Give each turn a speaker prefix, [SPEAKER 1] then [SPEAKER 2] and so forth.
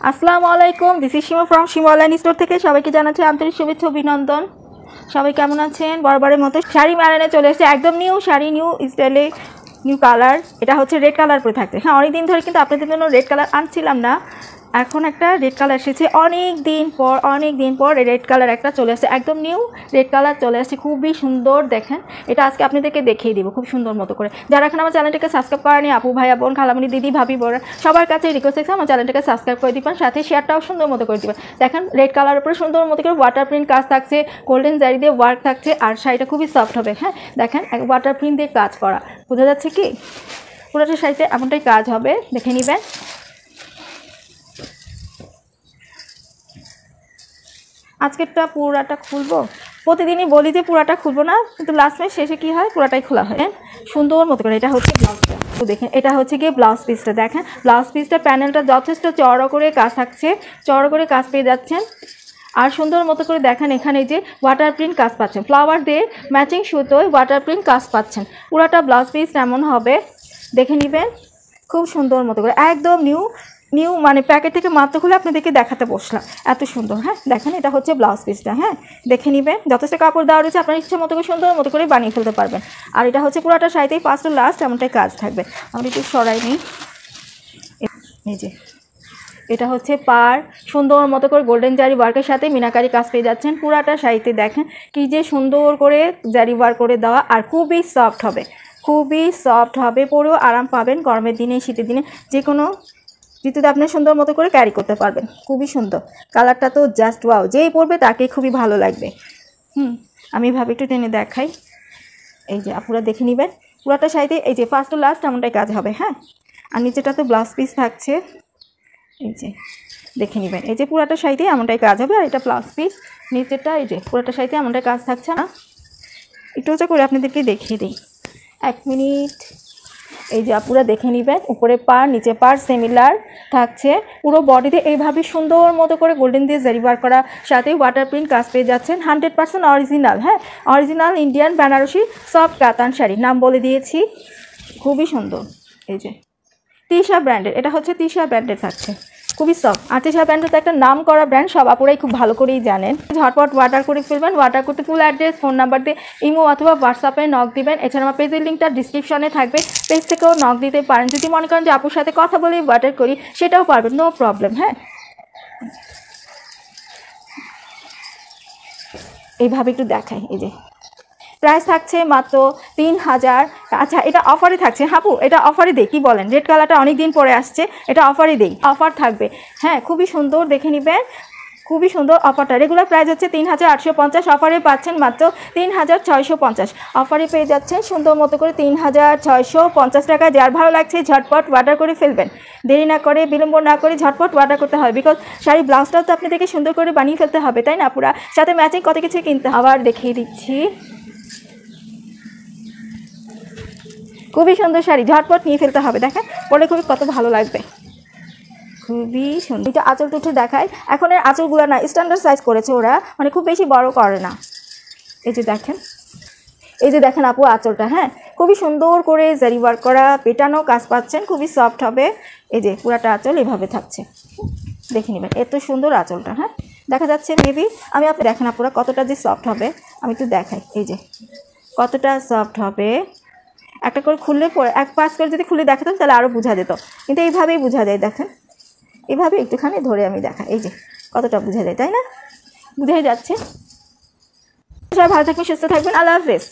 [SPEAKER 1] আসসালামু আলাইকুম, this is Seema from Seema online store থেকে সবাইকে জানাচ্ছি আন্তরিক শুভেচ্ছা অভিনন্দন। সবাই কেমন আছেন? বরাবরের মতো শাড়ি ম্যারানে চলে এসেছে, একদম নিউ শাড়ি, নিউ স্টাইলে, নিউ কালার। এটা হচ্ছে রেড কালার পরে থাকছে। হ্যাঁ, অনেক দিন ধরে কিন্তু আপনাদের জন্য রেড কালার আনছিলাম না, এখন একটা রেড কালার এসেছে। অনেক দিন পর রেড কালার একটা চলে আসছে, একদম নিউ রেড কালার চলে আসছে, খুবই সুন্দর। দেখেন, এটা আজকে আপনাদেরকে দেখিয়ে দিব খুব সুন্দর মতো করে। যারা এখন আমার চ্যানেলটাকে সাবস্ক্রাইব করেনি, আপু ভাইয়া বোন খালামণি দিদি ভাবি বোন, সবার কাছে রিকোয়েস্ট আছে আমার চ্যানেলটাকে সাবস্ক্রাইব করে দিবেন, সাথে শেয়ারটাও সুন্দর মতো করে দিবেন। দেখেন, রেড কালার উপরে সুন্দর মতো করে ওয়াটার প্রিন্ট কাজ থাকছে, গোল্ডেন জারি দিয়ে ওয়ার্ক থাকছে, আর শাড়িটা খুবই সফট হবে। হ্যাঁ দেখেন, ওয়াটার প্রিন্ট দিয়ে কাজ করা, বোঝা যাচ্ছে কি? পুরোটা শাড়িতে এমনটাই কাজ হবে, দেখে নেবেন। আজকেরটা পুরাটা খুলবো, প্রতিদিনই বলি যে পুরাটা খুলবো না, কিন্তু লাস্ট মাস শেষে কি হয়, পুরাটাই খোলা হয় সুন্দর মতো করে। এটা হচ্ছে ব্লাউজটা, তো দেখেন এটা হচ্ছে গিয়ে ব্লাউজ পিসটা। দেখেন ব্লাউজ পিসটা প্যানেলটা যথেষ্ট চওড়া করে কাজ থাকছে, চওড়া করে কাজ পেয়ে যাচ্ছেন। আর সুন্দর মতো করে দেখেন, এখানে যে ওয়াটার প্রিন্ট কাজ পাচ্ছেন, ফ্লাওয়ার দিয়ে ম্যাচিং সুতোয় ওয়াটার প্রিন্ট কাজ পাচ্ছেন। পুরাটা ব্লাউজ পিস এমন হবে, দেখে নেবেন খুব সুন্দর মতো করে, একদম নিউ মানে প্যাকেট থেকে মাত্র খুলে আপনাদেরকে দেখাতে বসলাম, এত সুন্দর। হ্যাঁ দেখেন, এটা হচ্ছে ব্লাউজ পিসটা। হ্যাঁ দেখে নেবেন, যথেষ্ট কাপড় দেওয়া রয়েছে, আপনার ইচ্ছা মতো করে সুন্দর মতো করে বানিয়ে ফেলতে পারবেন। আর এটা হচ্ছে পুরোটা শাড়িতেই ফার্স্ট টু লাস্ট এমনটাই কাজ থাকবে। আমি একটু সরাই নিই, এই যে এটা হচ্ছে পার, সুন্দর মতো করে গোল্ডেন জারি ওয়ার্কের সাথে মিনাকারি কাজ পেয়ে যাচ্ছেন পুরাটা শাড়িতে। দেখেন কি যে সুন্দর করে জারি ওয়ার্ক করে দেওয়া, আর খুবই সফট হবে, খুবই সফট হবে, পরেও আরাম পাবেন। গরমের দিনে, শীতের দিনে, যে কোনো ঋতুতে আপনি সুন্দর মতো করে ক্যারি করতে পারবেন, খুবই সুন্দর। কালারটা তো জাস্ট ওয়াও, যেই পরবে তাকে খুবই ভালো লাগবে। আমি ভাবে একটু টেনে দেখাই, এই যে আপনারা দেখে নেবেন পুরাটা শাড়িতে এই যে ফার্স্ট টু লাস্ট এমনটাই কাজ হবে। হ্যাঁ, আর নিচেটা তো ব্লাউজ পিস থাকছে, এই যে দেখে নেবেন, এই যে পুরাটা শাড়িতে এমনটাই কাজ হবে। আর এটা ব্লাউজ পিস, নিচেরটা এই যে পুরাটা শাড়িতে এমনটাই কাজ থাকছে। না একটু উঁচা করে আপনাদেরকে দেখিয়ে দিই, এক মিনিট। এই যে আপনারা দেখে নেবেন, উপরে পার নিচে পার সিমিলার থাকছে, পুরো বডিতে এইভাবে সুন্দর মতো করে গোল্ডেন দিয়ে জারি ওয়ার্ক করা, সাথে ওয়াটার প্রিন্ট কাজ পেয়ে যাচ্ছেন। 100% অরিজিনাল। হ্যাঁ, অরিজিনাল ইন্ডিয়ান বেনারসি সফট কাতান শাড়ি, নাম বলে দিয়েছি, খুবই সুন্দর। এই যে তিশা ব্র্যান্ডের, এটা হচ্ছে তিশা ব্র্যান্ডের থাকছে, খুবই সফট। আর তিশা ব্র্যান্ডের তো একটা নাম করা ব্র্যান্ড, সব আপুরাই খুব ভালো করেই জানেন। ঝটপট অর্ডার করে ফেলবেন, অর্ডার করতে ফুল অ্যাড্রেস, ফোন নাম্বার দিয়ে ইমো অথবা হোয়াটসঅ্যাপে নক দিবেন। এছাড়া আমার পেজের লিঙ্কটা ডিসক্রিপশনে থাকবে, পেজ থেকেও নক দিতে পারেন। যদি মনে করেন যে আপুর সাথে কথা বলে অর্ডার করি, সেটাও পারবেন, নো প্রবলেম। হ্যাঁ, এইভাবে একটু দেখাই, এই যে প্রাইস থাকছে মাত্র 3000। আচ্ছা, এটা অফারে থাকছে। হাপু এটা অফারে দেই, কি বলেন? রেড কালারটা অনেক দিন পরে আসছে, এটা অফারে দেই, অফার থাকবে। হ্যাঁ, খুবই সুন্দর, দেখে নেবেন, খুবই সুন্দর অফারটা। রেগুলার প্রাইস হচ্ছে 3850, অফারে পাচ্ছেন মাত্র 3650। অফারে পেয়ে যাচ্ছেন সুন্দর মতো করে 3650 টাকা। যার ভালো লাগছে ঝটপট অর্ডার করে ফেলবেন, দেরি না করে, বিলম্ব না করে ঝটপট অর্ডার করতে হবে। বিকজ শাড়ির ব্লাউজটাও তো আপনি দেখে সুন্দর করে বানিয়ে ফেলতে হবে, তাই না? পুরা সাথে ম্যাচিং কত কিছু কিনতে। আবার দেখিয়ে দিচ্ছি, খুবই সুন্দর শাড়ি, ঝটপট নিয়ে ফেলতে হবে। দেখেন পরে খুবই কত ভালো লাগবে, খুবই সুন্দর। এটা আঁচলটা উঠে দেখায়, এখন এর আঁচলগুলো না স্ট্যান্ডার্ড সাইজ করেছে ওরা, মানে খুব বেশি বড় করে না। এই যে দেখেন, এই যে দেখেন আপু আঁচলটা, হ্যাঁ খুবই সুন্দর করে জারি ওয়ার্ক করা, পেটানো কাজ পাচ্ছেন, খুবই সফট হবে। এই যে পুরাটা আঁচল এভাবে থাকছে, দেখে নেবেন এত সুন্দর আঁচলটা। হ্যাঁ দেখা যাচ্ছে মেবি, আমি আপনি দেখেন আপুরা কতটা যে সফট হবে, আমি একটু দেখাই, এই যে কতটা সফট হবে। একটা করে খুললে পরে এক পাশ করে যদি খুলে দেখাতাম তাহলে আরও বোঝা যেত, কিন্তু এইভাবেই বোঝা যায়। দেখেন এইভাবে একটুখানি ধরে আমি দেখাই, এই যে কতটা বোঝা যায়, তাই না? বুঝে যাচ্ছে। সবাই ভালো থাকবেন, সুস্থ থাকবেন, আল্লাহ হাফেজ।